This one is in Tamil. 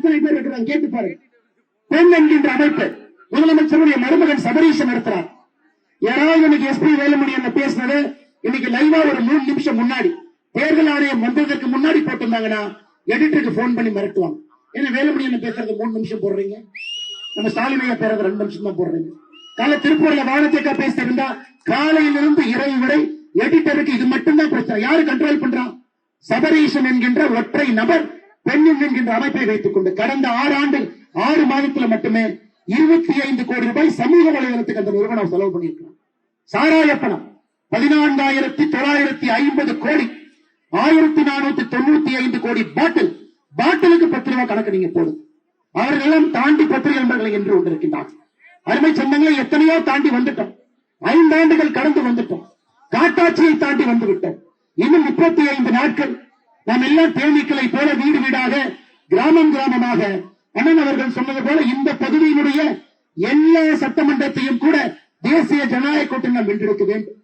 எத்தனை பேர் இருக்கிறாங்க கேட்டு பாருங்க. பெண் என்கின்ற அமைப்பு முதலமைச்சருடைய மருமகன் சபரீஷன் நடத்துறார். யாராவது இன்னைக்கு எஸ்பி வேலுமணி என்ன பேசினது இன்னைக்கு லைவா ஒரு 3 நிமிஷம் முன்னாடி தேர்தல் ஆணையம் வந்ததற்கு முன்னாடி போட்டிருந்தாங்கன்னா எடிட்டருக்கு போன் பண்ணி மிரட்டுவாங்க. ஏன்னா வேலுமணி என்ன பேசுறது 3 நிமிஷம் போடுறீங்க, நம்ம ஸ்டாலினையா பேசுறது 2 நிமிஷம் தான் போடுறீங்க. காலை திருப்பூர்ல வானத்தேக்கா பேசியிருந்தா காலையிலிருந்து இரவு வரை எடிட்டருக்கு இது மட்டும்தான் பிரச்சனை. யாரு கண்ட்ரோல் பண்றான்? சபரீஷன் என்கின்ற ஒற்றை நபர் பெண் என்கின்ற அமைப்பை வைத்துக் கொண்டு கடந்த 6 மாதத்துல மட்டுமே 25 கோடி ரூபாய் சமூக வலைதளத்துக்கு அந்த நிறுவனம் செலவு பண்ணியிருக்கிறார். சாராய பணம் 14,950 கோடி, 1495 கோடி பாட்டிலுக்கு 10 ரூபாய் கணக்கு நீங்க போடுங்க. அவர்களெல்லாம் தாண்டி பத்திரிகை நண்பர்களை என்று கொண்டிருக்கின்றார்கள். அருமை சொந்தங்களை எத்தனையோ தாண்டி வந்துட்டோம். 5 ஆண்டுகள் கடந்து வந்துட்டோம். காட்டாட்சியை தாண்டி வந்து விட்டோம். இன்னும் 35 நாட்கள் நாம் எல்லாம் தேனீக்களை போல வீடு வீடாக கிராமமாக அண்ணன் அவர்கள் சொன்னது போல இந்த பகுதியினுடைய எல்லா சட்டமன்றத்தையும் கூட தேசிய ஜனநாயக கூட்டணி நாம் வென்றெடுக்க வேண்டும்.